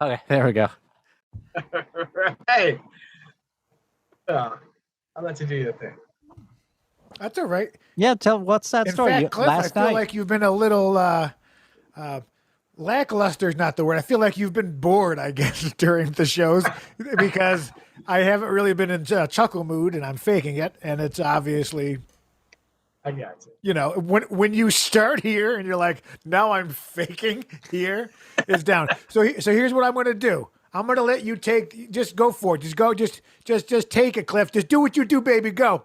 Okay, there we go. Hey, I'll let you do your thing. That's all right. Yeah, what's that In story? fact, Cliff, I feel like you've been a little lackluster is not the word. I feel like you've been bored, I guess, during the shows because I haven't really been in chuckle mood, and I'm faking it, and it's obviously. I got you. You know, when you start here and you're like, now I'm faking here, it's down. So here's what I'm going to do. I'm going to let you just go for it. Just take it, Cliff. Just do what you do, baby. Go.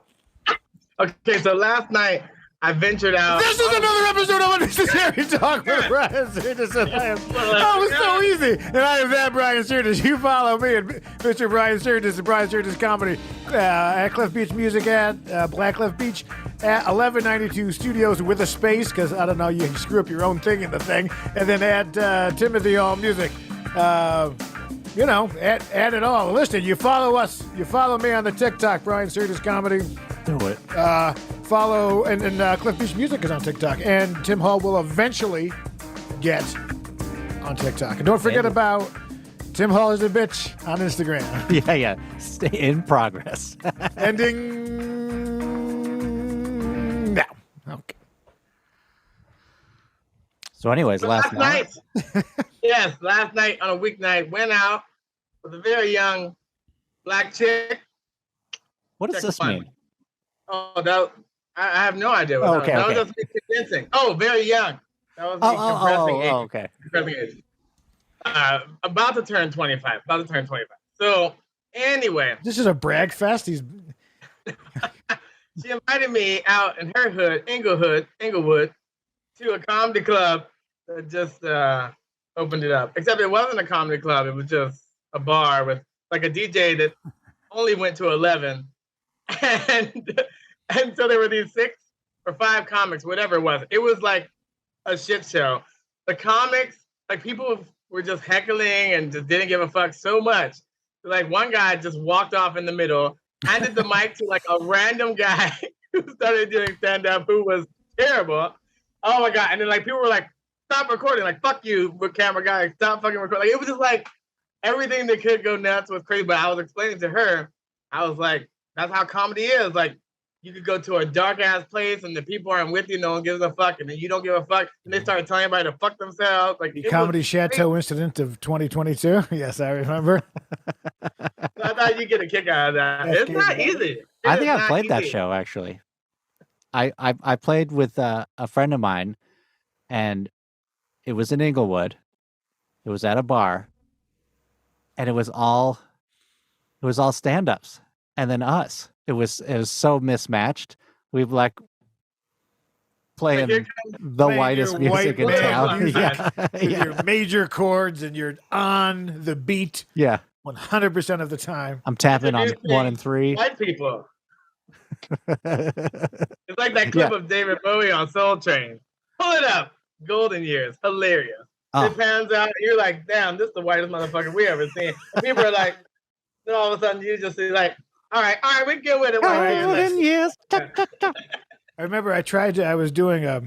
Okay, so last night I ventured out. This is another episode of Unnecessary Talk with Brian Sturges. Oh, it's so easy. And I am that Brian Sturges. You follow me and Mr. Brian Sturges, the Brian Sturges Comedy at Cliff Beach Music at Black Cliff Beach at 1192 Studios with a space, because I don't know, you can screw up your own thing in the thing. And then at Timothy All Music. You know, add it all. Listen, you follow us. You follow me on the TikTok, Brian Sturges Comedy. Do it. Follow, and Cliff Beach Music is on TikTok. And Tim Hall will eventually get on TikTok. And don't forget about Tim Hall is a bitch on Instagram. Yeah. Stay in progress. Ending now. Okay. So anyways, last night. Yes, last night on a weeknight, went out with a very young black chick. What does this mean? Oh, I have no idea. What that was just me convincing. Oh, very young. That was me compressing age. Okay. Compressing age. About to turn 25. So anyway. This is a brag fest. She invited me out in her hood, Inglewood, to a comedy club that just opened it up. Except it wasn't a comedy club. It was just a bar with like a DJ that only went to 11. And so there were these 6 or 5 comics, whatever it was. It was like a shit show. The comics, like people were just heckling and just didn't give a fuck so much. Like one guy just walked off in the middle, handed the mic to like a random guy who started doing stand-up who was terrible. Oh my God. And then like people were like, stop recording. Like, fuck you, camera guy. Stop fucking recording. Like, it was just like everything that could go nuts was crazy. But I was explaining to her, I was like, that's how comedy is. Like, you could go to a dark ass place and the people aren't with you, no one gives a fuck, and then you don't give a fuck, and they start telling everybody to fuck themselves. Like the Comedy Chateau incident of 2022. Yes, I remember. So I thought you get a kick out of that. It's not easy. I think I played that show actually. I played with a friend of mine, and it was in Inglewood. It was at a bar, and it was all stand-ups, and then us. It was so mismatched. We've like playing the whitest music in town. Yeah. Your major chords and you're on the beat. Yeah. 100% of the time. I'm tapping on 1 and 3. White people. It's like that clip of David Bowie on Soul Train. Pull it up. Golden years. Hilarious. It pans out. You're like, damn, this is the whitest motherfucker we ever seen. And people are like, then all of a sudden you just see like, all right, we can get with it. Yes. I remember I was doing a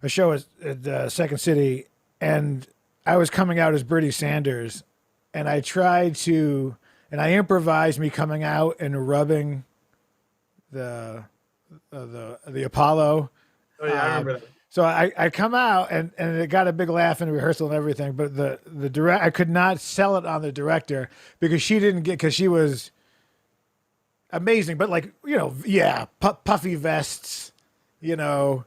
show at Second City, and I was coming out as Bertie Sanders, and I improvised me coming out and rubbing the Apollo. Oh yeah, I remember that. So I come out and it got a big laugh in rehearsal and everything, but the I could not sell it on the director because she didn't get, because she was amazing, but like, you know, puffy vests, you know.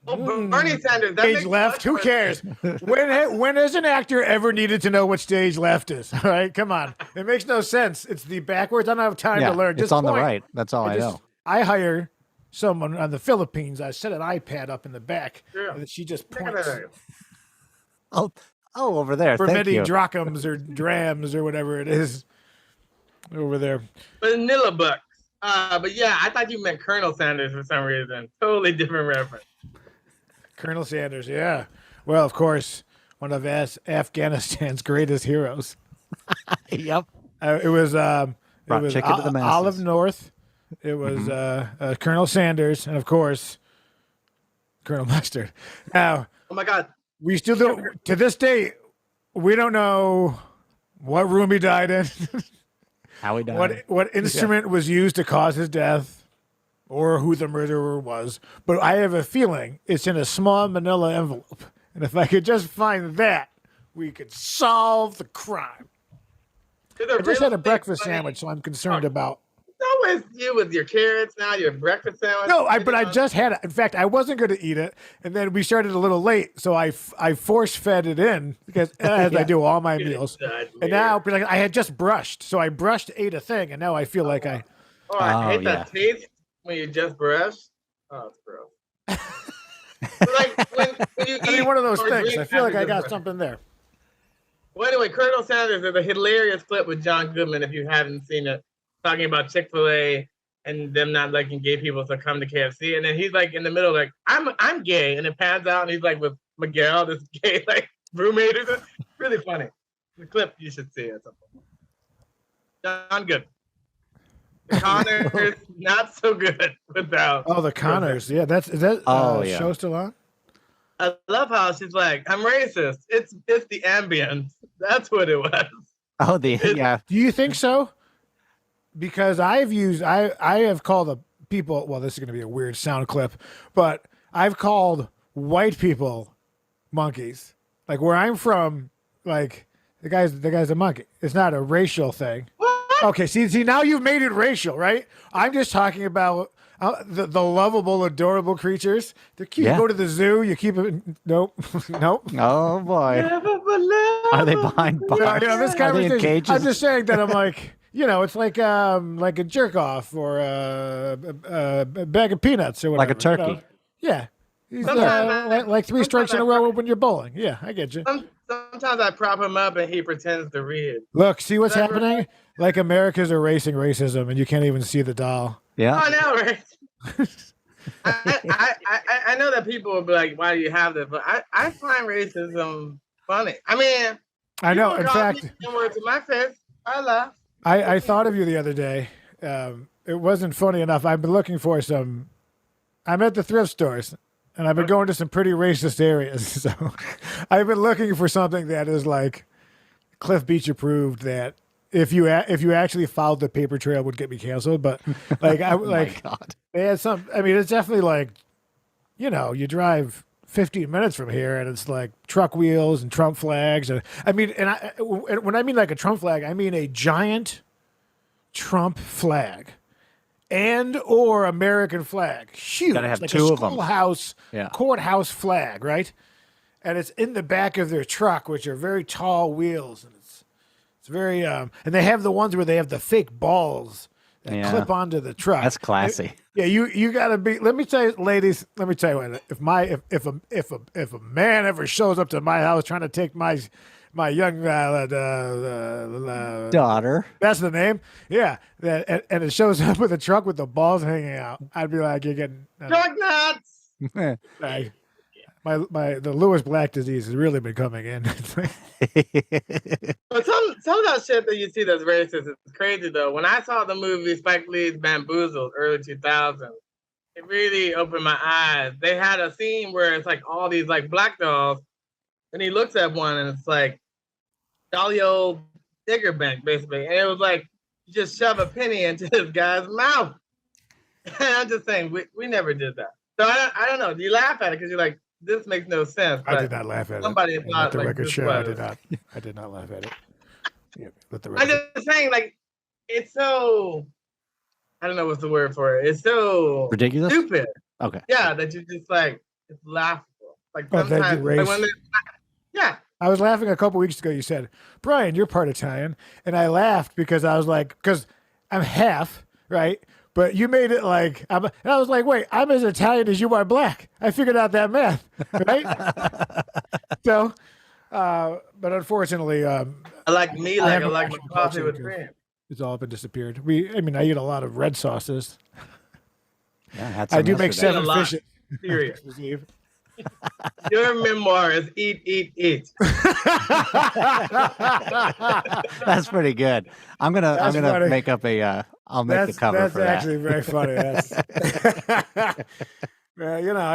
Oh, Bernie Sanders. Stage left. Who cares? When has an actor ever needed to know what stage left is? All right, come on. It makes no sense. It's the backwards. I don't have time to learn. It's on the right. That's all I know. I hire someone on the Philippines. I set an iPad up in the back, and she just points. Oh, over there. For many drachms or drams or whatever it is. Over there. Vanilla bucks. But yeah, I thought you meant Colonel Sanders for some reason. Totally different reference. Colonel Sanders, yeah. Well, of course, one of Afghanistan's greatest heroes. Yep. It was Olive North. It was Colonel Sanders, and of course, Colonel Mustard. Now, oh my God, we still do, to this day, we don't know what room he died in, How he died. what instrument was used to cause his death, or who the murderer was. But I have a feeling it's in a small manila envelope. And if I could just find that, we could solve the crime. I just had a breakfast sandwich, so I'm concerned about. It's always you with your carrots now, your breakfast sandwich. No, but I just had it. In fact, I wasn't going to eat it, and then we started a little late, so I force fed it in because as I do all my meals. And now, like, I had just brushed, so I brushed, ate a thing, and now I feel like I. Oh, I hate that taste when you just brush. Oh, it's gross. Like when you eat one of those or things. drink I feel like after I you got brush. something there. Well, anyway, Colonel Sanders is a hilarious clip with John Goodman. If you haven't seen it, talking about Chick-fil-A and them not letting gay people to come to KFC, and then he's like in the middle, like I'm gay, and it pans out, and he's like with Miguel, this gay like roommate. It's really funny. The clip you should see at some point. John Goodman. The Connors not so good without. Oh, the Connors. Yeah, is that show still on? I love how she's like, I'm racist. It's the ambience. That's what it was. Oh, yeah. Do you think so? Because I have called the people. Well, this is going to be a weird sound clip, but I've called white people monkeys. Like where I'm from, like the guy's a monkey. It's not a racial thing. What? Okay, see, now you've made it racial, right? I'm just talking about the lovable, adorable creatures. They're cute. Yeah. You go to the zoo, you keep it. Nope. Oh boy. Are they behind bars? This Are they in conversation. cages? I'm just saying that I'm like, it's like a jerk off or a bag of peanuts or whatever. Like a turkey. Yeah. He's Sometimes like three strikes in a row when you're bowling. Yeah, I get you. Sometimes I prop him up and he pretends to read. Look, see what's Whatever. happening? Like America's erasing racism, and you can't even see the doll. Yeah. I know, right? I know that people will be like, why do you have this? But I find racism funny. I mean, I know. people In call fact, me N-word to my face. I laugh. I thought of you the other day. It wasn't funny enough. I've been looking for some. I'm at the thrift stores, and I've been going to some pretty racist areas. So I've been looking for something that is like Cliff Beach approved. That if you actually followed the paper trail would get me canceled. But like Oh my God. they had some. I mean, it's definitely like, you drive 15 minutes from here, and it's like truck wheels and Trump flags. And I mean, when I mean like a Trump flag, I mean a giant Trump flag and or American flag. Huge. Gotta have like two a of them. schoolhouse, Yeah. courthouse flag, right? And it's in the back of their truck, which are very tall wheels, and it's very and they have the ones where they have the fake balls that Yeah. clip onto the truck. That's classy. Yeah, you gotta be. Let me tell you, ladies. Let me tell you what. If a man ever shows up to my house trying to take my young Daughter. that's the name. Yeah, and it shows up with a truck with the balls hanging out. I'd be like, you're getting. Drug nuts. The Lewis Black disease has really been coming in. But some of that shit that you see that's racist is crazy though. When I saw the movie Spike Lee's Bamboozled, early 2000s, it really opened my eyes. They had a scene where it's like all these like black dolls, and he looks at one and it's like jolly old digger bank basically, and it was like you just shove a penny into this guy's mouth. And I'm just saying we never did that. So I don't know. You laugh at it because you're like, this makes no sense. I did not laugh at somebody it. thought Let the like record this show. was. I did not laugh at it. Yeah, let the I'm record. just saying, like, it's so, I don't know what's the word for it. It's so Ridiculous? stupid. Okay. Yeah, that you just like, it's laughable. Like Oh, that you sometimes, like race. when yeah. I was laughing a couple weeks ago. You said, Brian, you're part Italian. And I laughed because I was like, because I'm half, right? But you made it like, and I was like, wait, I'm as Italian as you are black. I figured out that math, right? So, but unfortunately, I like me, I like I haven't like my watched coffee it with because cream. it's all been disappeared. I eat a lot of red sauces. Yeah, I had I some do make yesterday. 7 A lot. fishes. Period. Christmas Eve. Your memoir is eat, eat, eat. That's That's pretty good. I'm gonna funny. make up a I'll make the cover that's for that. actually very funny. That's, I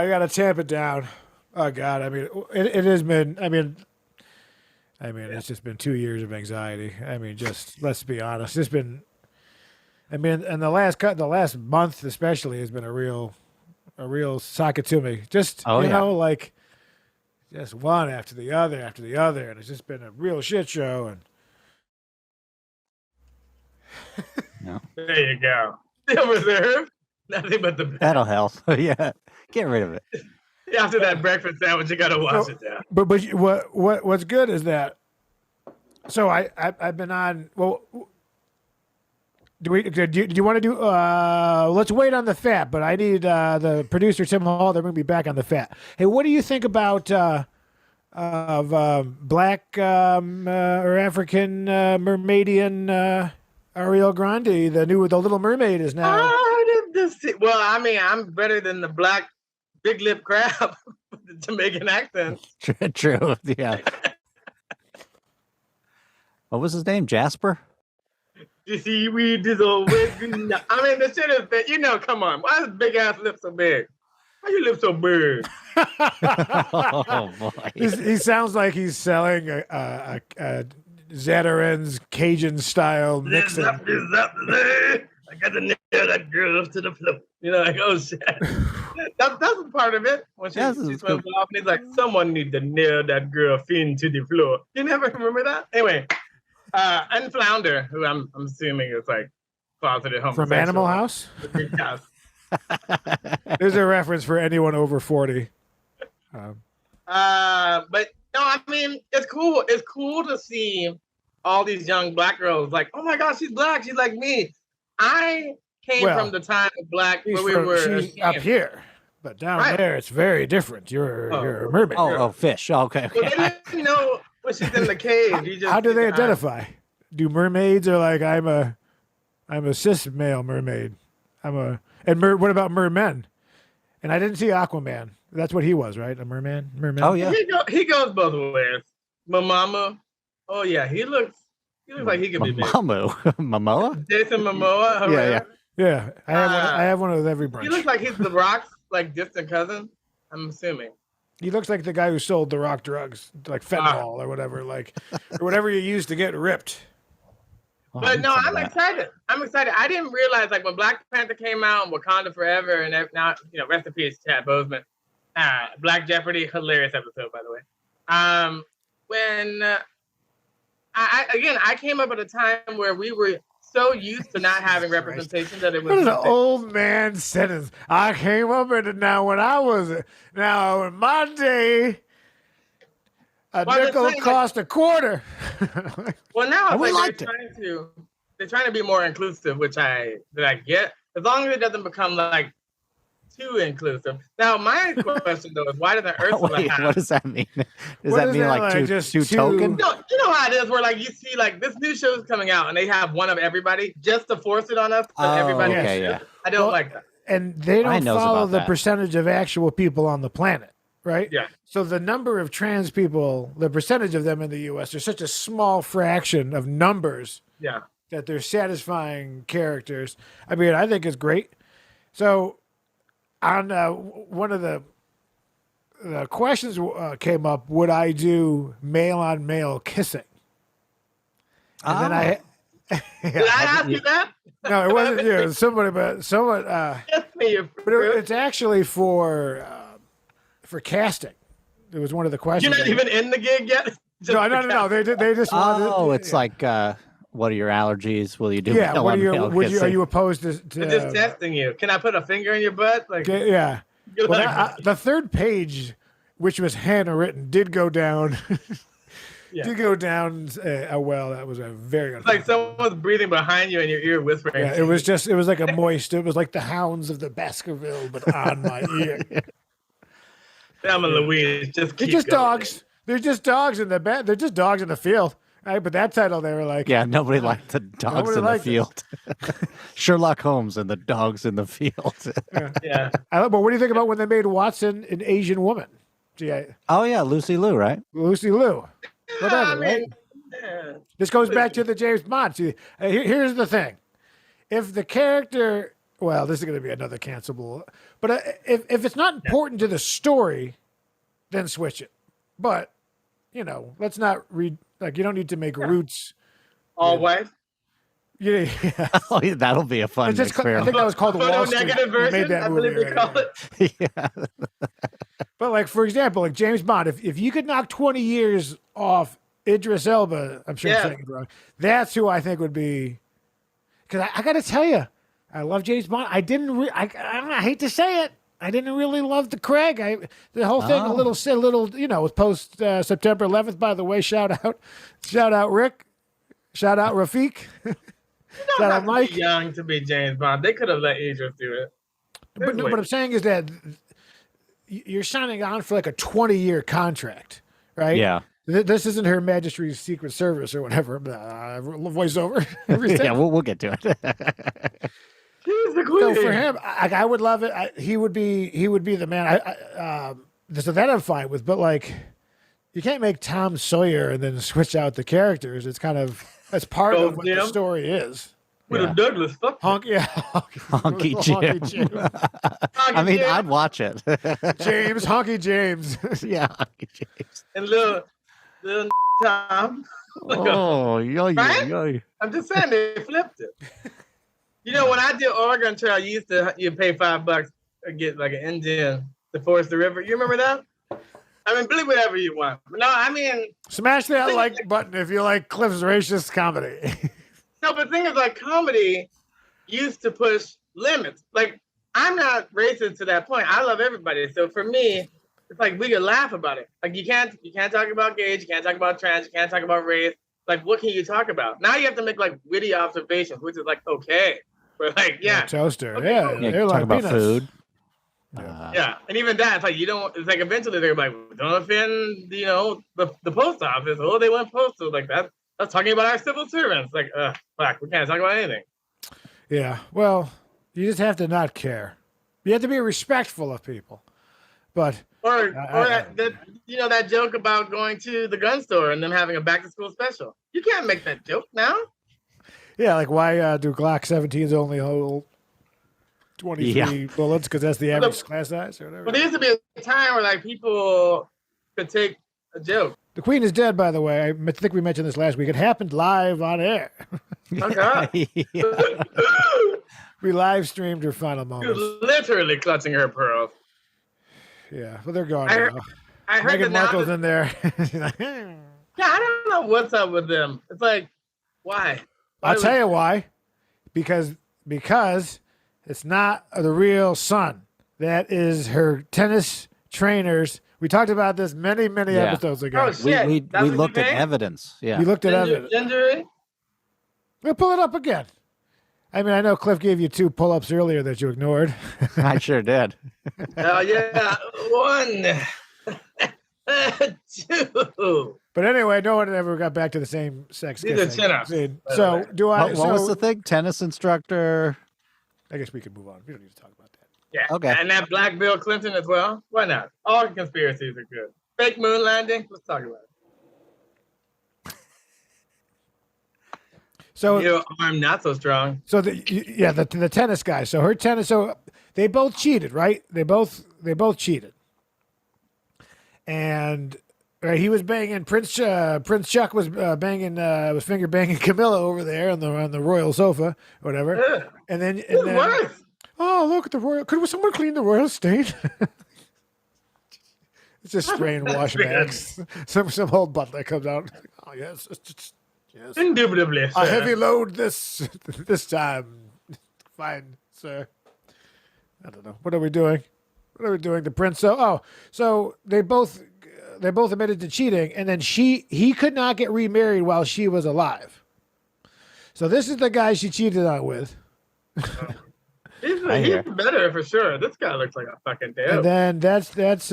got to tamp it down. Oh God, I mean, it has been. I mean, I mean, it's just been 2 years of anxiety. I mean, just let's be honest. It's been. I mean, and the last month especially has been a real sock it to me. Just like just one after the other, and it's just been a real shit show. And No. There you go. Still reserved. Nothing but the best. That'll help. Yeah. Get rid of it. After that breakfast sandwich, you gotta wash it down. But what's good is that. So I've been on. Well, do you want to do? Let's wait on the fat. But I need the producer Tim Hall. They're going to be back on the fat. Hey, what do you think about black or African mermaidian Ariel Grande? The Little Mermaid is now. Well, I mean, I'm better than the black big lip crab with the Jamaican accent. True. Yeah. What was his name? Jasper? You see, weed is always green. I mean, the shit is big. Come on. Why is big ass lips so big? Why your lips so big? Oh, boy. He sounds like he's selling a Zatarain's Cajun style mixing. I got to nail that girl up to the floor. Like, oh shit. That's a part of it. When she swims off, and he's like, someone need to nail that girl fin to the floor. You never remember that? Anyway. And Flounder, who I'm assuming is like closeted homosexual. From Animal House? Yes. There's a reference for anyone over 40. But no, I mean, it's cool. It's cool to see all these young black girls like, oh my gosh, she's black. She's like me. I came from the time of black where we were up here. But down there, it's very different. You're a mermaid. Oh, fish. Okay. Well, they didn't know when she's in the cave. How do they identify? Do mermaids are like I'm a cis male mermaid. What about mermen? And I didn't see Aquaman. That's what he was, right? A merman. Oh yeah. He goes both ways. Momoa. Oh yeah, he looks like he could be big. Momoa? Jason Momoa. Yeah. I have one of every branch. He looks like he's The Rock's like distant cousin. I'm assuming. He looks like the guy who sold The Rock drugs, like fentanyl or whatever, or whatever you use to get ripped. But no, I'm excited. I didn't realize like when Black Panther came out, Wakanda Forever, and now rest in peace, Chad Boseman. Black Jeopardy, hilarious episode by the way. When I came up at a time where we were so used to not having representation that it was an old man sentence. I came up at it now in my day. A nickel cost a quarter. Well, now it's they're trying to be more inclusive, which I get, as long as it doesn't become like too inclusive. Now, my question though is why doesn't Ursula have? What does that mean? Does that mean like too token? No, you know how it is, where like you see like this new show is coming out and they have one of everybody just to force it on us. Everybody, yeah. I don't like that. And they don't follow the percentage of actual people on the planet. Right? Yeah. So the number of trans people, the percentage of them in the U.S. are such a small fraction of numbers. Yeah. That they're satisfying characters. I mean, I think it's great. So, on one of the questions came up: would I do male on male kissing? And then I did I ask you that? No, it wasn't you. It was somebody, but someone. It's actually for casting. It was one of the questions. You're not even in the gig yet? No. They just wanted. Oh, it's like, what are your allergies? Will you do? Yeah. What are you? Are you opposed to? They're just testing you. Can I put a finger in your butt? Like, yeah. Well, the third page, which was handwritten, did go down. Did go down. Well, that was a very. Like someone's breathing behind you in your ear, whispering. Yeah, it was like a moist. It was like the hounds of the Baskerville, but on my ear. Thelma Louise, they're just dogs. They're just dogs in the bed. They're just dogs in the field. Right? But that title, they were like, yeah, nobody liked the dogs in the field. Sherlock Holmes and the dogs in the field. Yeah. But what do you think about when they made Watson an Asian woman? Oh yeah, Lucy Liu, right? Lucy Liu. Whatever, right? This goes back to the James Bond. See, here's the thing: if the character. Well, this is going to be another cancelable. But if it's not important to the story, then switch it. But let's not Like you don't need to make Roots. All white. Yeah, Oh, yeah, that'll be a fun I think experiment. that was called Photo Wall Street. negative They version. made that I movie believe they call already. it. Yeah. But like for example, like James Bond, if you could knock 20 years off Idris Elba, I'm sure I'm saying it wrong. That's who I think would be. Because I got to tell you, I love James Bond. I didn't. I hate to say it. I didn't really love the Craig. The whole thing a little, you know, with post September 11th. By the way, shout out Rick, shout out Rafiq, shout out Mike. Too young to be James Bond. They could have let Idris do it. But no, what I'm saying is that you're signing on for like a 20-year contract, right? Yeah. This isn't Her Majesty's Secret Service or whatever. Voiceover. Yeah, we'll get to it. He's the queen. So for him, I would love it. He would be the man. So that I'm fine with. But like, you can't make Tom Sawyer and then switch out the characters. It's kind of that's part of what the story is. With a Douglas. Fuck. Honky Jim. I mean, I'd watch it. James, Honky James. Yeah, Honky James. And little Tom. Oh, yo. I'm just saying they flipped it. You know, when I did Oregon Trail, you pay $5 to get like an engine to force the river. You remember that? I mean, believe whatever you want. But no, I mean, smash that like button if you like Cliff's racist comedy. No, but the thing is, like, comedy used to push limits. Like, I'm not racist to that point. I love everybody. So for me, it's like we can laugh about it. Like you can't talk about gays, you can't talk about trans, you can't talk about race. Like, what can you talk about? Now you have to make like witty observations, which is like okay. But like, toaster. Okay, Yeah, cool. they're talk like about peanuts. food. Yeah, and even that, it's like you don't. It's like eventually they're like, don't offend, the post office. Oh, they went postal like that. That's talking about our civil servants. Like, fuck, we can't talk about anything. Yeah, well, you just have to not care. You have to be respectful of people. But that joke about going to the gun store and them having a back to school special. You can't make that joke now. Yeah, like why do Glock 17s only hold 23 bullets because that's the average class size or whatever? But there used to be a time where like people could take a joke. The Queen is dead, by the way. I think we mentioned this last week. It happened live on air. Oh God! We live streamed her final moments. Literally clutching her pearls. Yeah, well, they're gone now. I heard Meghan Markle's in there. Yeah, I don't know what's up with them. It's like, why? I'll tell you why. Because it's not the real son. That is her tennis trainers. We talked about this many episodes ago. Oh, shit. We looked at evidence. Yeah. We looked at evidence. Gingery? We'll pull it up again. I mean, I know Cliff gave you 2 pull-ups earlier that you ignored. I sure did. Oh, yeah. 1, 2. But anyway, no one ever got back to the same sex. These are chin-ups. So do I? What was the thing? Tennis instructor. I guess we can move on. We don't need to talk about that. Yeah. Okay. And that Black Bill Clinton as well. Why not? All conspiracies are good. Fake moon landing. Let's talk about it. So I'm not so strong. So the tennis guy. So her tennis. So they both cheated, right? They both cheated. And he was banging Prince Chuck was was finger banging Camilla over there on the royal sofa, or whatever. Yeah. And then Worse. oh, look at the royal. Could someone clean the royal stain? It's just spraying wash bags. Some old butler comes out. Oh yes, yes. Indubitably, A sir. heavy load this time. Fine, sir. I don't know. What are we doing? The prince. So they both admitted to cheating, and then he could not get remarried while she was alive. So this is the guy she cheated on with. He's better for sure. This guy looks like a fucking dope. And then that's pictures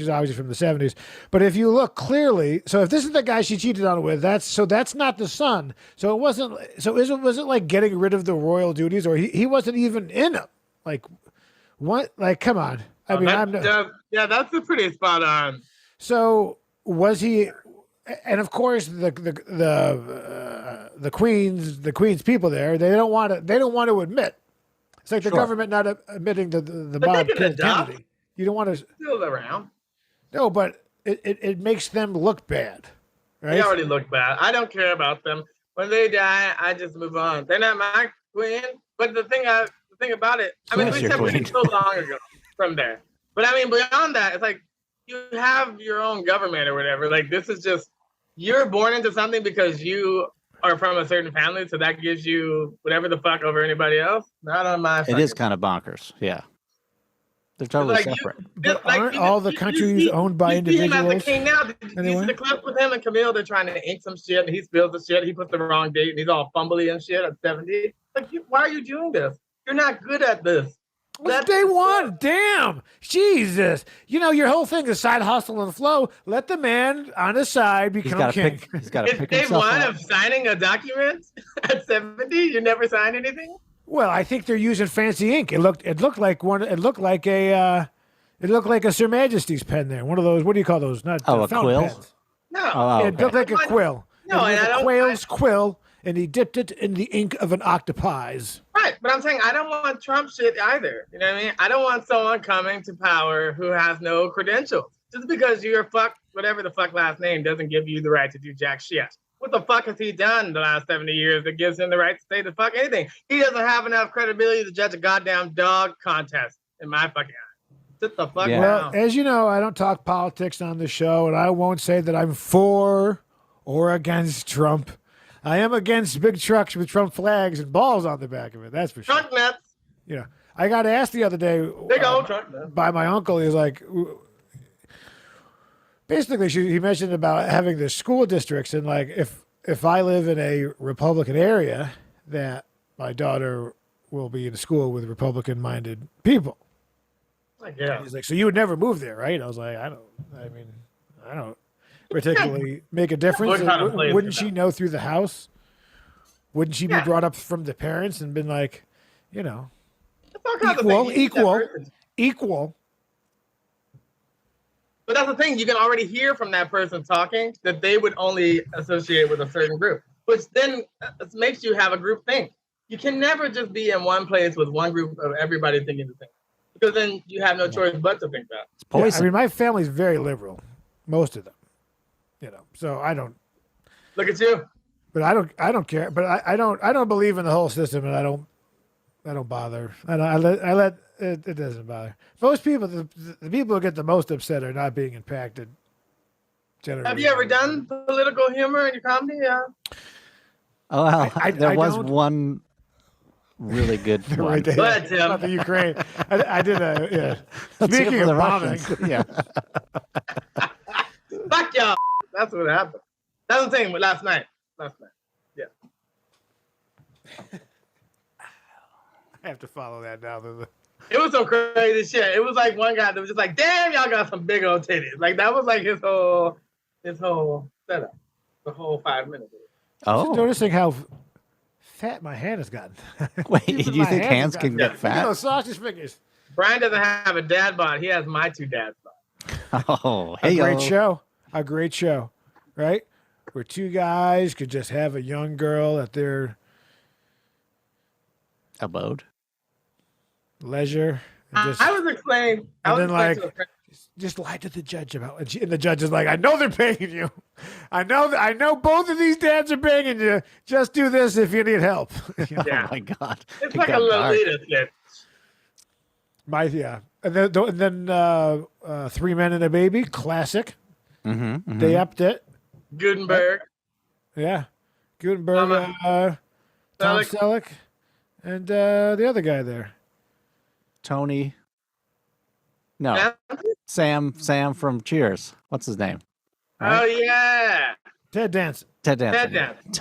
obviously from the 70s. But if you look clearly, so if this is the guy she cheated on with, that's not the son. So it wasn't. So was it like getting rid of the royal duties, or he wasn't even in them? Like what? Like come on. I mean, that's a pretty spot on. So was he? And of course, the queen's people there, they don't want to admit. It's like the government not admitting the Bob Kennedy. You don't want to Still around. No, but it makes them look bad. right? They already look bad. I don't care about them. When they die, I just move on. They're not my queen. But the thing about it, I mean, Who's we your separated so long ago from there. But I mean, beyond that, it's like you have your own government or whatever. Like this is just you're born into something because you are from a certain family, so that gives you whatever the fuck over anybody else. Not on my. It is kind of bonkers. Yeah. They're totally like separate. But aren't all the countries owned by individuals? You see him as the king now. Did you see the clip with him and Camille? They're trying to ink some shit, and he spills the shit. He puts the wrong date, and he's all fumbly and shit at 70. Like, why are you doing this? You're not good at this. It's day one. Damn. Jesus. You know, your whole thing is side hustle and flow. Let the man on his side become king. He's got to It's pick day himself one up. of signing a document at 70. You never signed anything. Well, I think they're using fancy ink. It looked like a Sir Majesty's pen there. One of those, what do you call those? Not Oh, a fountain quill? pens. No. Oh, It looked like a quill. No, it was and I a don't- quail's quill, and he dipped it in the ink of an octopi's. Right, but I'm saying I don't want Trump shit either. You know what I mean? I don't want someone coming to power who has no credentials. Just because you're whatever the fuck last name doesn't give you the right to do jack shit. What the fuck has he done the last 70 years that gives him the right to say the fuck anything? He doesn't have enough credibility to judge a goddamn dog contest in my fucking eyes. Sit the fuck Yeah. Well, down. as you know, I don't talk politics on the show, and I won't say that I'm for or against Trump. I am against big trucks with Trump flags and balls on the back of it. That's for sure. Trunk nuts. You know, I got asked the other day Big old trunk nuts. by my uncle. He was like, basically, he mentioned about having the school districts, and like if I live in a Republican area, that my daughter will be in school with Republican-minded people. Like, yeah. He's like, so you would never move there, right? I was like, I don't particularly make a difference. What kind of place Wouldn't is she that? know through the house? Wouldn't she be Yeah. brought up from the parents and been like, you know, That's all kinds of things. You need that person. equal? But that's the thing. You can already hear from that person talking that they would only associate with a certain group, which then makes you have a group think. You can never just be in one place with one group of everybody thinking the same. Because then you have no choice but to think that. It's Yeah, poison. I mean, my family's very liberal, most of them, you know. So I don't, Look at you. but I don't care. But I don't believe in the whole system, and I don't bother. I let it doesn't bother. Most people, the people who get the most upset are not being impacted. Generally, Have you ever done political humor in your comedy? Yeah. Oh, well, I there was don't- one really good one. right there Go ahead, Tim. about the Ukraine? I did a yeah. Let's hear Speaking from of the bombing, Russians. Yeah. Fuck y'all. That's what happened. That's the thing with last night. Yeah. I have to follow that now. It was some crazy shit. It was like one guy that was just like, damn, y'all got some big old titties. Like that was like his whole setup. The whole 5 minutes. Just Oh, noticing how fat my hand has gotten. wait. Even Do you my think hands have can gotten- get Look at fat? those sausage fingers. Brian doesn't have a dad bod. He has my two dad bods. Oh, A hey, great show. A great show, right? Where two guys could just have a young girl at their abode. leisure and just, I was explaining. I and was then, explaining like, to a friend. just lie to the judge about it. And the judge is like, I know they're paying you. I know both of these dads are paying you. Just do this if you need help. You know? Yeah. Oh my God. It's It like a got dark. Lolita skit. Yeah. And then 3 Men and a Baby, classic. Mhm. They upped it. Gutenberg. Yeah. Gutenberg, Tom Tom Selleck. Selleck, and the other guy there. Tony. No, Yeah. Sam from Cheers. What's his name? Oh yeah. Ted Danson. Ted Danson. Ted Danson.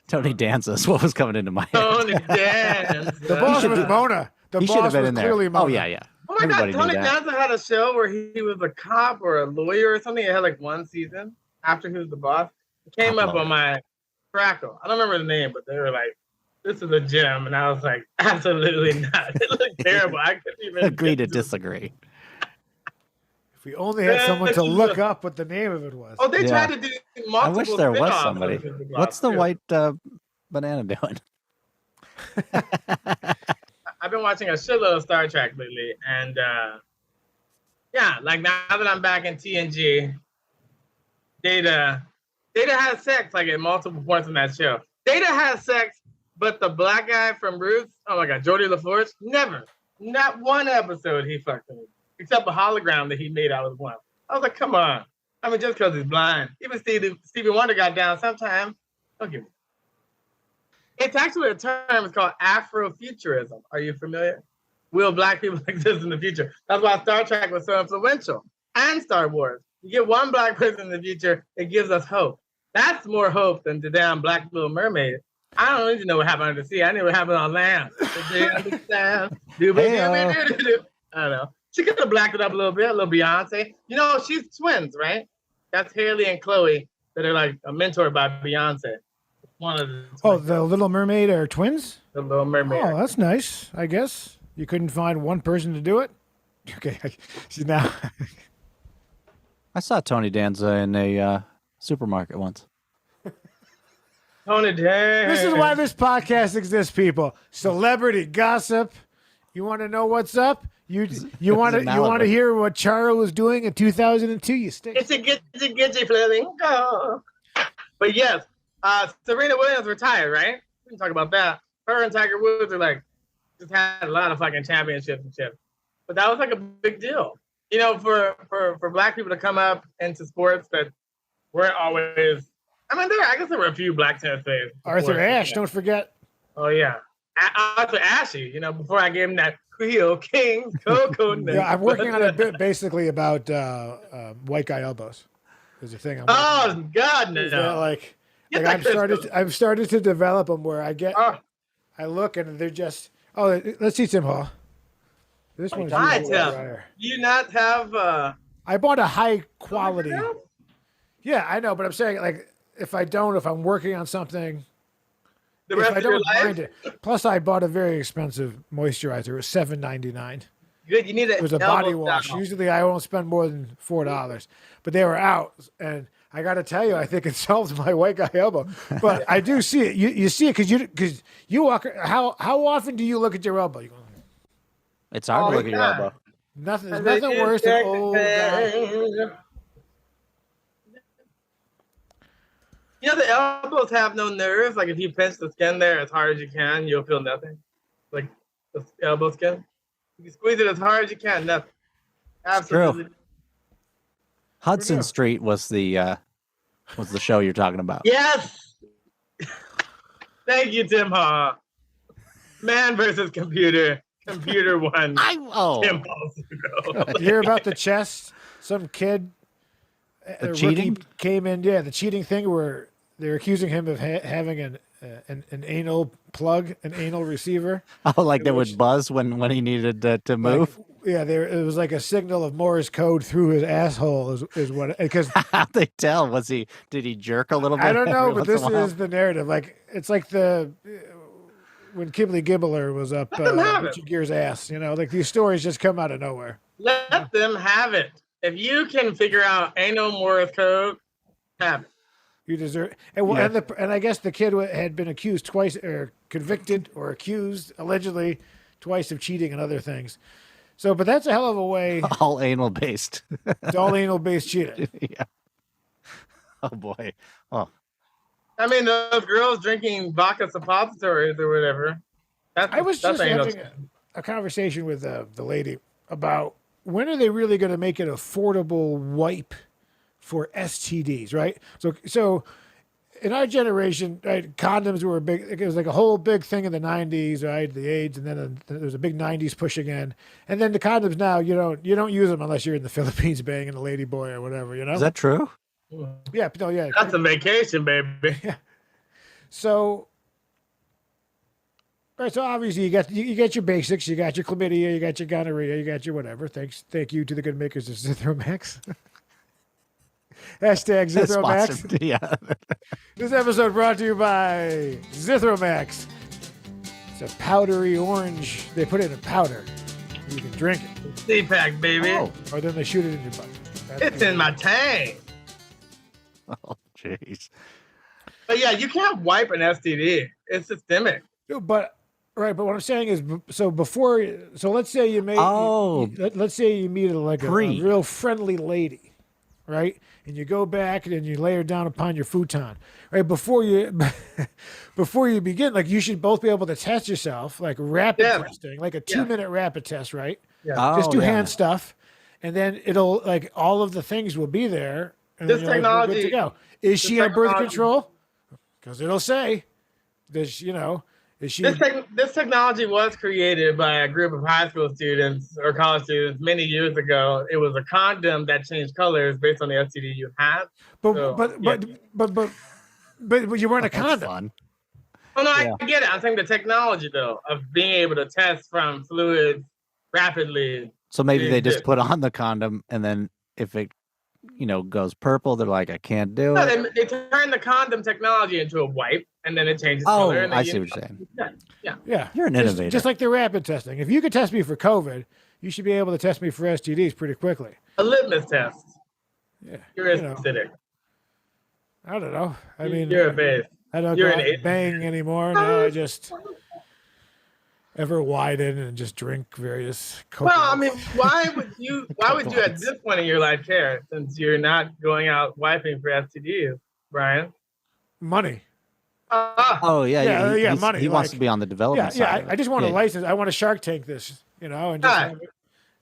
Tony Dances. What was coming into my head? Tony Danza. The boss was Mona. The He should boss have been was in there. clearly Mona. Oh yeah. Oh my Everybody God, knew Tony that. Danza had a show where he was a cop or a lawyer or something. It had like one season after he was the boss. It came Cop up lawyer. on my Crackle. I don't remember the name, but they were like, "This is a gem," and I was like, "Absolutely not." It looked terrible. I couldn't even Agree to get disagree. If we only had someone to look up what the name of it was. Oh, they Yeah. tried to do I multiple. wish there was spin-offs somebody. of Who's Boss, What's the too. white banana doing? I've been watching a shitload of Star Trek lately, and yeah, like now that I'm back in TNG, Data. Data has sex like at multiple points in that show. Data has sex, but the black guy from Roots, oh my God, Jordy LaForge, never. Not one episode he fucked me. Except a hologram that he made out of one. I was like, come on. I mean, just because he's blind. Even Stevie Wonder got down sometime. Don't give me. It's actually a term. It's called Afrofuturism. Are you familiar? Will black people exist in the future? That's why Star Trek was so influential. And Star Wars. You get one black person in the future, it gives us hope. That's more hope than the damn Black Little Mermaid. I don't need to know what happened under the sea. I know what happened on land. Did they understand? I don't know. She could have blacked it up a little bit, a little Beyonce. You know, she's twins, right? That's Haley and Chloe that are like a mentor by Beyonce. One of the twins. Oh, the Little Mermaid are twins? The Little Mermaid. Oh, that's nice, I guess. You couldn't find one person to do it? Okay, she's now... I saw Tony Danza in a supermarket once. Tony Danza. This is why this podcast exists, people. Celebrity gossip. You want to know what's up? You want to hear what Charo was doing in 2002? You stick. It's a gidgy flamingo. But yes, Serena Williams retired, right? We can talk about that. Her and Tiger Woods are like just had a lot of fucking championships and shit. But that was like a big deal. You know, for black people to come up into sports that weren't always. I mean, I guess there were a few black tennis players. Arthur Ashe, don't forget. Oh yeah, Arthur Ashe. You know, before I gave him that Creole Kings coconut. Yeah, I'm working on a bit basically about white guy elbows. Is a thing. God no! I've started to develop them where I look and they're just. Oh, let's see Tim Hall. This one's do you not have? I bought a high quality. Yeah, I know, but I'm saying like if I'm working on something, the rest if I of your don't life? mind it. Plus, I bought a very expensive moisturizer. It was $7.99. Good, you need it. It was a body wash. Usually, I won't spend more than $4, but they were out, and I got to tell you, I think it solves my white guy elbow. But I do see it. You see it because you walk. How often do you look at your elbow? You go, it's hard to look at your elbow. There's nothing worse than old guy. You know, the elbows have no nerves. Like if you pinch the skin there as hard as you can, you'll feel nothing. Like the elbow skin. You squeeze it as hard as you can, nothing. Absolutely. True. Hudson Street was the show you're talking about. Yes. Thank you, Tim Haw. Man versus computer. Computer won. Tim Haw's You hear about the chess? Some kid, the cheating came in. Yeah, the cheating thing where they're accusing him of having an anal plug, an anal receiver. Oh, like that would buzz when he needed to move. It was like a signal of Morse code through his asshole. Is what because how'd they tell? Did he jerk a little bit? I don't know, but this is the narrative. Like it's like when Kimberly Gibbler was up Richard Gere's ass. You know, like these stories just come out of nowhere. Let them have it. If you can figure out anal Morse code, have it. You deserve. And I guess the kid had been accused twice, or convicted, or accused allegedly twice of cheating and other things. So, but that's a hell of a way. All anal based. It's all anal based cheating. Yeah. Oh boy. Oh. I mean, those girls drinking vodka suppositories or whatever. I was just having a conversation with the lady about when are they really going to make an affordable wipe for STDs, right? So in our generation, right, condoms were a big. It was like a whole big thing in the '90s, right? The AIDS, and then there was a big '90s push again. And then the condoms now, you don't use them unless you're in the Philippines banging a lady boy or whatever, you know? Is that true? Yeah, no, yeah. That's a vacation, baby. Yeah. So, right. So obviously you get your basics. You got your chlamydia. You got your gonorrhea. You got your whatever. Thank you to the good makers of Zithromax. Hashtag Zithromax. Yeah. This episode brought to you by Zithromax. It's a powdery orange. They put it in powder. You can drink it. C-pack, baby. Oh. Or then they shoot it in your butt. It's in my tank. Oh, jeez. But yeah, you can't wipe an STD. It's systemic. But what I'm saying is, so let's say you meet, let's say you meet a real friendly lady, right? And you go back and you lay her down upon your futon, right? Before you before you begin, like you should both be able to test yourself, like rapid Yeah. testing, like a Yeah. 2-minute rapid test, right? Yeah. Just Oh, do yeah. hand stuff, and then it'll like all of the things will be there, and then This you're like, we're good to technology- go. Is she on birth technology- control? Because it'll say, does is she? This technology was created by a group of high school students or college students many years ago. It was a condom that changed colors based on the STD you had. But So, but you weren't a That's condom. fun. Oh no, Yeah. I get it. I'm saying the technology though of being able to test from fluids rapidly. So maybe they just exist. put on the condom, and then if it, goes purple, they're like, I can't do No, it. they turned the condom technology into a wipe, and then it changes Oh, color. And then I see what you're saying. Yeah, You're an innovator. Just like the rapid testing. If you could test me for COVID, you should be able to test me for STDs pretty quickly. A litmus test. Yeah, You're you know, acidic. I don't know. I mean, You're a base. I don't you're go an out and idiot. bang anymore. Now I just ever widen and just drink various. Well, I coconuts. mean, why would you at this point in your life care since you're not going out wiping for STDs, Brian? Money. Oh yeah, Yeah, he's- money, He wants like- to be on the Yeah, development yeah. side. of I it. just want a Yeah. license. I want to Shark Tank this, and just.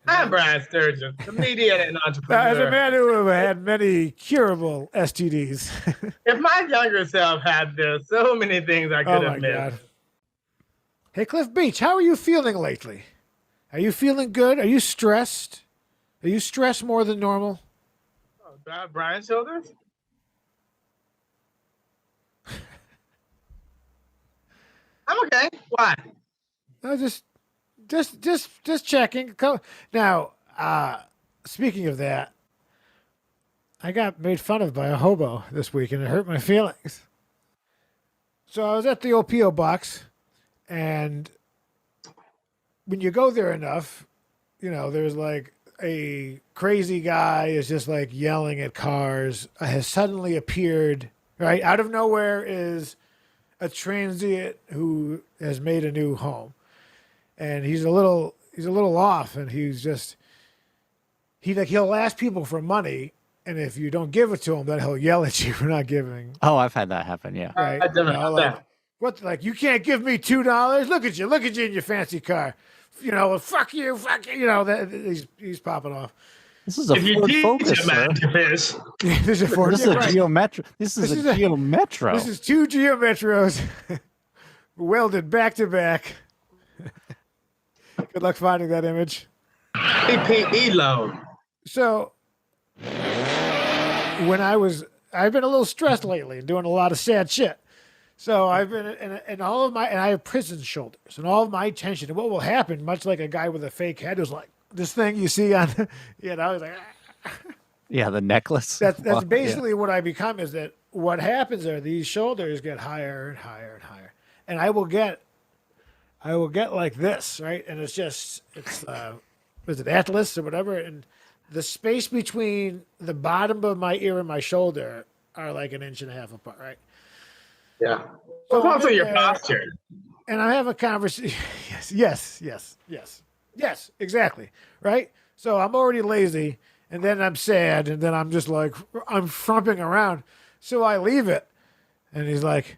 Hi, I'm Brian Sturges, comedian and entrepreneur. As a man who had many curable STDs. If my younger self had this, so many things I could Oh have my missed. God. Hey, Cliff Beach, how are you feeling lately? Are you feeling good? Are you stressed? Are you stressed more than normal? Oh, do I have Brian's shoulders? I'm okay. Why? No, just checking. Now, speaking of that, I got made fun of by a hobo this week, and it hurt my feelings. So I was at the OPO box, and when you go there enough, there's like a crazy guy is just like yelling at cars. Has suddenly appeared right out of nowhere is a transient who has made a new home, and he's a little off, and he'll ask people for money, and if you don't give it to him, then he'll yell at you for not giving. Oh, I've had that happen. Yeah. Right? I didn't know like, that. what? Like you can't give me $2? Look at you in your fancy car. Fuck you. That he's popping off. This is a If you Ford teach Focus, a sir. man to fish, This is a Ford. This is a right. Geo Metro. This is a Geo Metro. This is 2 Geo Metros welded back to back. Good luck finding that image. PPE loan. So I've been a little stressed lately and doing a lot of sad shit. So I've been and I have prison shoulders, and all of my tension. And what will happen, much like a guy with a fake head, who's like this thing you see on, he's like. Yeah, the necklace. That's Well, basically what I become. Is that what happens? Are these shoulders get higher and higher and higher, and I will get like this, right? And it's is it Atlas or whatever, and the space between the bottom of my ear and my shoulder are like 1.5 inches apart, right? Yeah. So It's also I'm in your there, posture. and I have a conversation. Yes, exactly, right? So I'm already lazy, and then I'm sad, and then I'm just like, I'm frumping around. So I leave it, and he's like,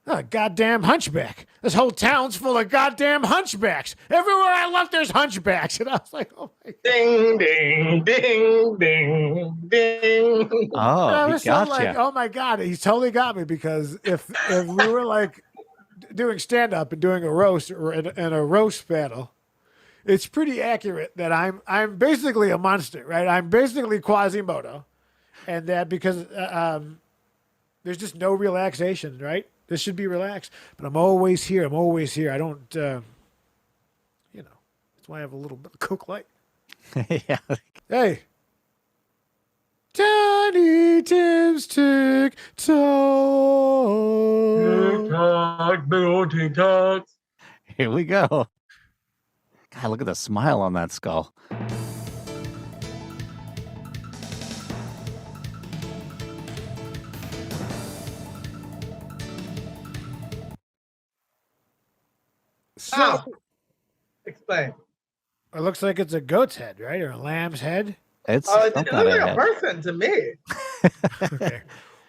oh, goddamn hunchback. This whole town's full of goddamn hunchbacks. Everywhere I look, there's hunchbacks. And I was like, oh my God. Ding, ding, ding, ding, ding. And Oh, I he was so got like, you. oh my God, he totally got me, because if we were like doing stand up and doing a roast or in a roast battle, it's pretty accurate that I'm basically a monster, right? I'm basically Quasimodo, and that because there's just no relaxation, right? This should be relaxed, but I'm always here. I don't, that's why I have a little bit of Coke Light. Yeah. Hey. Tiny Tim's TikTok. TikTok, big old TikToks. Here we go. God, look at the smile on that skull. So, How? Explain. it looks like it's a goat's head, right? Or a lamb's head. It's Oh, it some looked kind like of a head. person to me. Okay.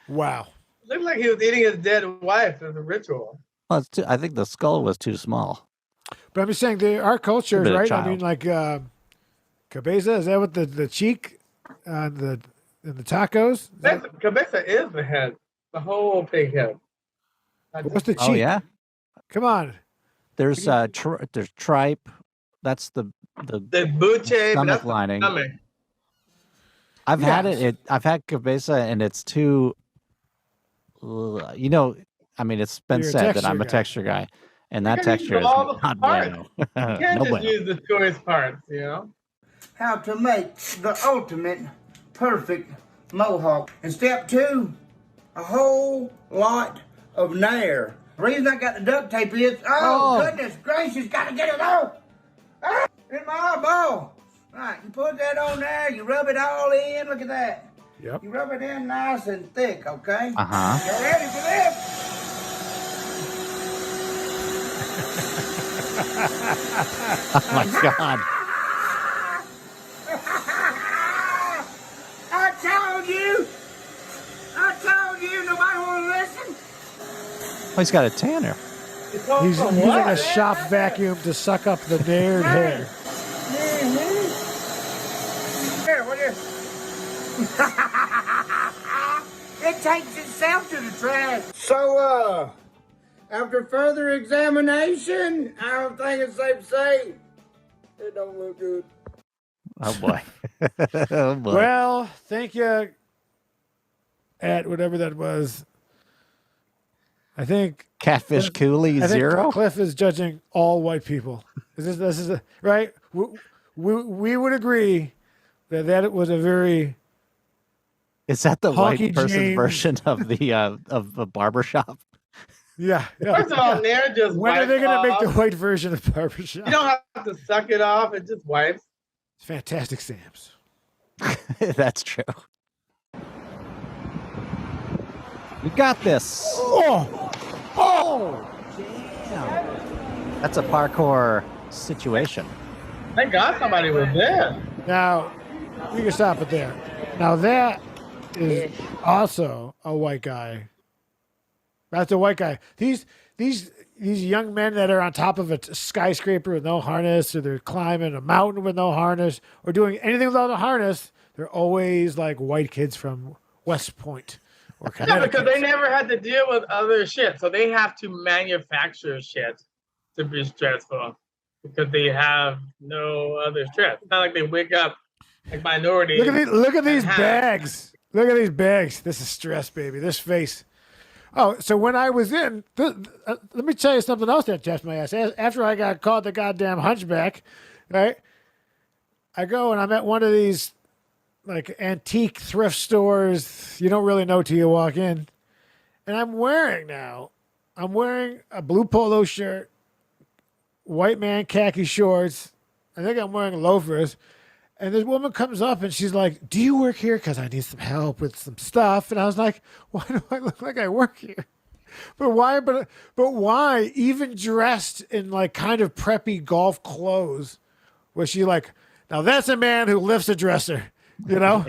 Wow. It looked like he was eating his dead wife as a ritual. Well, I think the skull was too small. But I'm just saying, our culture is been a right. I mean, child. like cabeza, is that what the cheek on the tacos? Is that- Cabeza is the head, the whole pig head. what's the cheek? Oh yeah, Come on. there's there's tripe. That's the The buche, but stomach that's the lining. stomach. I've had Yes. it. I've had cabeza, and it's too. You know, I mean, it's been You're a said that I'm a texture guy. texture guy, and that Because you texture use is all the not parts. bueno. You can't No just bueno. use the choice parts, you know? How to make the ultimate perfect mohawk. And step 2, a whole lot of nair. The reason I got the duct tape is, Oh. goodness gracious, gotta get it off. Ah, in my eyeball. Right, you put that on there, you rub it all in, look at that. Yep. You rub it in nice and thick, okay? Uh-huh. You ready for this? Oh my god. I told you, nobody wanna listen. Oh, he's got a tanner. It's all He's from using what? a shop vacuum to suck up the nared hair. Here, what is? It takes itself to the trash. So, after further examination, I don't think it's safe to say it don't look good. Oh boy. Oh boy. Well, thank you. At whatever that was, I think Catfish Cooley I think Zero. Cliff is judging all white people. This is right? We would agree that it was a very Is that the Honky white person James. version of the barbershop? yeah. First of all, Nair just When are they wipes going to make off. the white version of barbershop? You don't have to suck it off, it just wipes. Fantastic Sam's. That's true. We got this. Oh, Damn. That's a parkour situation. Thank God somebody was there. now you can stop it there. Now that is also a white guy. That's a white guy. These young men that are on top of a skyscraper with no harness, or they're climbing a mountain with no harness, or doing anything without a harness, they're always like white kids from West Point or Yeah, Connecticut. because they never had to deal with other shit. So they have to manufacture shit to be stressful because they have no other stress. It's not like they wake up like minorities. Look at these and bags. Look at these bags. This is stress, baby. This face. Oh, so when I was in, let me tell you something else that chaps my ass. After I got called the goddamn hunchback, right? I go and I'm at one of these like antique thrift stores. You don't really know till you walk in. And I'm wearing a blue polo shirt, white man khaki shorts. I think I'm wearing loafers. And this woman comes up and she's like, "Do you work here? Because I need some help with some stuff." And I was like, "Why do I look like I work here? But why? But why? Even dressed in like kind of preppy golf clothes, was she like, now that's a man who lifts a dresser, you know?"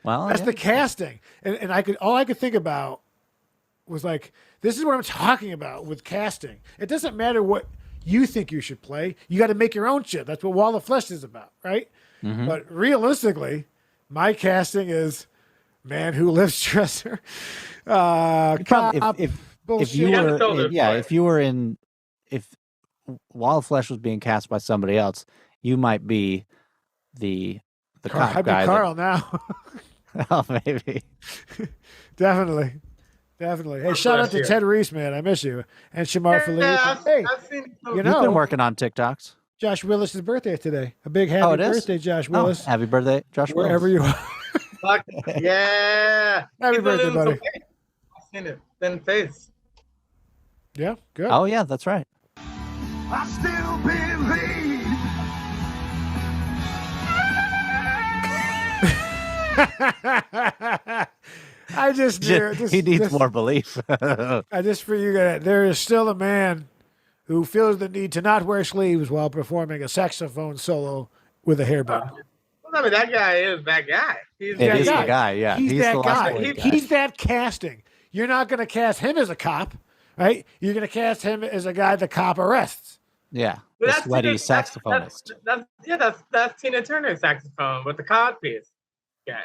Well, That's yeah. the casting. And all I could think about was like, this is what I'm talking about with casting. It doesn't matter what you think you should play. You got to make your own shit. That's what Wall of Flesh is about, right? Mm-hmm. But realistically, my casting is man who lifts dresser. Probably- Cop, if bullshit. you You have to were tell in, their yeah, story. if you were in, if Wall of Flesh was being cast by somebody else, you might be the cop I'd be guy. Carl now. Oh, maybe. Definitely. Hey, God shout out bless to you. Ted Reese, man. I miss you. And Shamar Philippe. Yeah, Hey, I've seen you You've know, been working on TikToks. Josh Willis' birthday today. A big Oh, happy it is? birthday, Josh Oh, Willis. happy birthday, Josh Willis. Wherever you are. Fuck, yeah. Happy He's a birthday, little buddy. away. I've seen it. Thin face. Yeah, good. Oh, yeah, that's right. I still believe. I just knew. He needs more belief. I just for you that there is still a man who feels the need to not wear sleeves while performing a saxophone solo with a hairband. Well, I mean, that guy is that guy. It is the guy, yeah. He's that the guy. last He's that casting. You're not going to cast him as a cop, right? You're going to cast him as a guy the cop arrests. Yeah, But the that's sweaty Tina- saxophonist. That's Tina Turner's saxophone with the cod piece guy.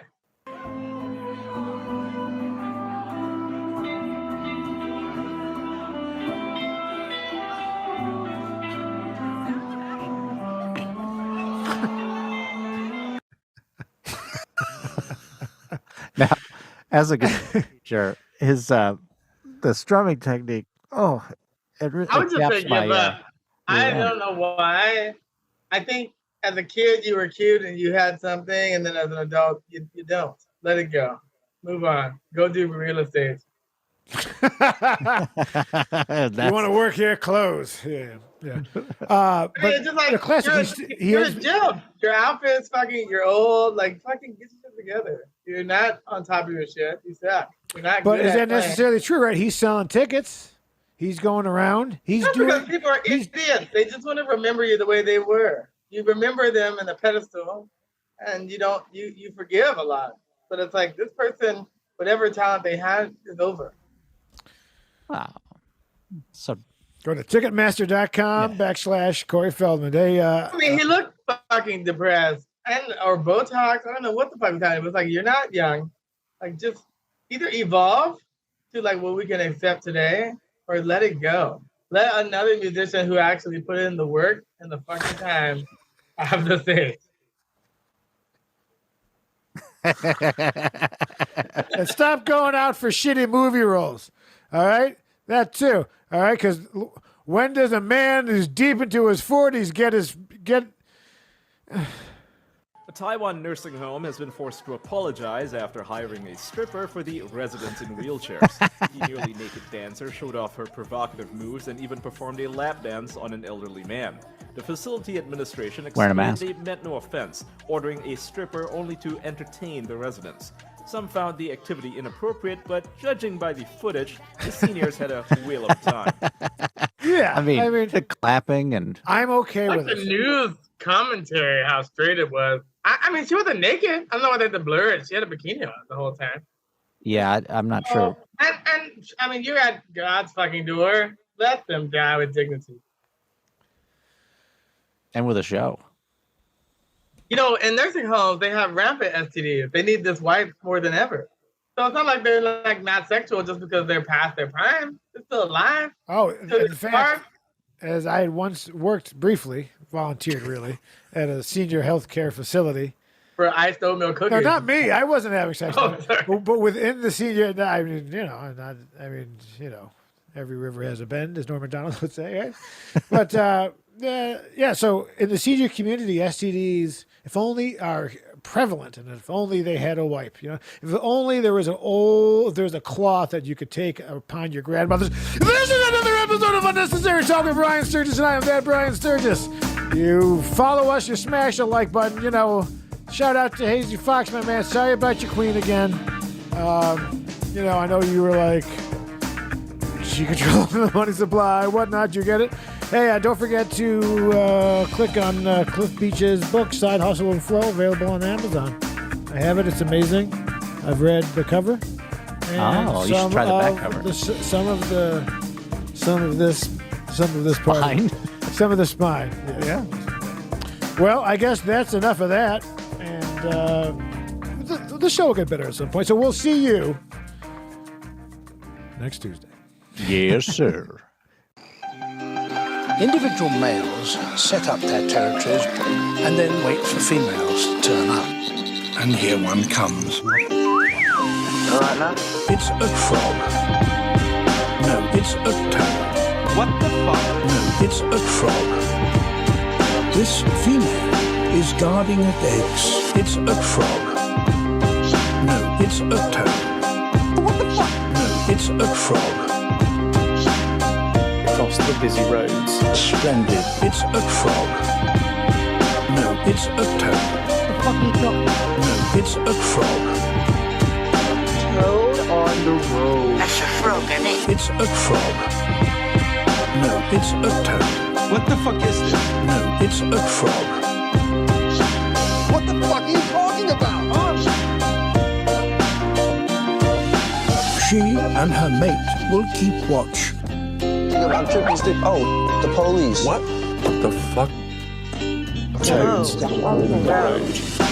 Now, as a guitar teacher, his the strumming technique. Oh, it really I would just caps say give my. up. I yeah. don't know why. I think as a kid you were cute and you had something, and then as an adult you don't. Let it go. Move on. Go do real estate. You want to work here? Close. Yeah. But It's just like the classic. you're a joke. Your outfit's fucking. You're old. Like fucking get your shit together. You're not on top of your shit. You suck. You're not. But good is at that playing. necessarily true? Right? He's selling tickets. He's going around. He's That's doing. because people are idiots. They just want to remember you the way they were. You remember them in the pedestal, and you don't. You forgive a lot. But it's like this person, whatever talent they had, is over. Wow. So Go to Ticketmaster.com / Corey Feldman. I mean, he looked fucking depressed or Botox. I don't know what the fuck was happening. It was like, you're not young. Like, just either evolve to like what we can accept today or let it go. Let another musician who actually put in the work and the fucking time have the stage. And stop going out for shitty movie roles. All right? That too. All right? Because when does a man who's deep into his 40s get A Taiwan nursing home has been forced to apologize after hiring a stripper for the residents in wheelchairs. The nearly naked dancer showed off her provocative moves and even performed a lap dance on an elderly man. The facility administration Wearing a explained mask. they meant no offense, ordering a stripper only to entertain the residents. Some found the activity inappropriate, but judging by the footage, the seniors had a whale of a time. Yeah. I mean, the clapping and I'm okay Like with the it. news commentary, how straight it was. I mean, she wasn't naked. I don't know why they had to blur it. She had a bikini on the whole time. yeah, I'm not sure. And I mean, you're at God's fucking door. Let them die with dignity. And with a show. You know, in nursing homes, they have rampant STDs. They need this wipe more than ever. So it's not like they're like not sexual just because they're past their prime. They're still alive. Oh, So in it's fact, hard. as I had once worked briefly, volunteered really, at a senior health care facility. For iced oatmeal cookies. No, not me. I wasn't having sex. Oh, sorry. but within the senior, I mean, every river has a bend, as Norm Macdonald would say, right? But yeah. So in the senior community, STDs, if only are prevalent, and if only they had a wipe, if only there was there's a cloth that you could take upon your grandmother's. This is another episode of Unnecessary Talk with Brian Sturges, and I am that Brian Sturges. You follow us, you smash the like button, Shout out to Hazy Fox, my man. Sorry about your queen again. I know you were like, she controls the money supply, whatnot. You get it? Hey, don't forget to click on Cliff Beach's book, Side Hustle and Flow, available on Amazon. I have it. It's amazing. I've read the cover. And Oh, you should try the back cover. Some of this part. Spine. Some of the spine. Yes. Yeah. Well, I guess that's enough of that. And the show will get better at some point. So we'll see you next Tuesday. Yes, sir. Individual males set up their territories and then wait for females to turn up. And here one comes. All right, now. It's a frog. No, it's a toad. What the fuck? No, it's a frog. This female is guarding eggs. It's a frog. No, it's a toad. What the fuck? No, it's a frog. Across the busy roads. Splendid. It's a frog. No, it's a toad. The fucking clock. No, it's a frog. Toad on the road. That's a frog, isn't it? It's a frog. No, it's a toad. What the fuck is this? No, it's a frog. What the fuck is and her mate will keep watch. I'm tripping stick. Oh, the police. What the fuck? Turns down the road.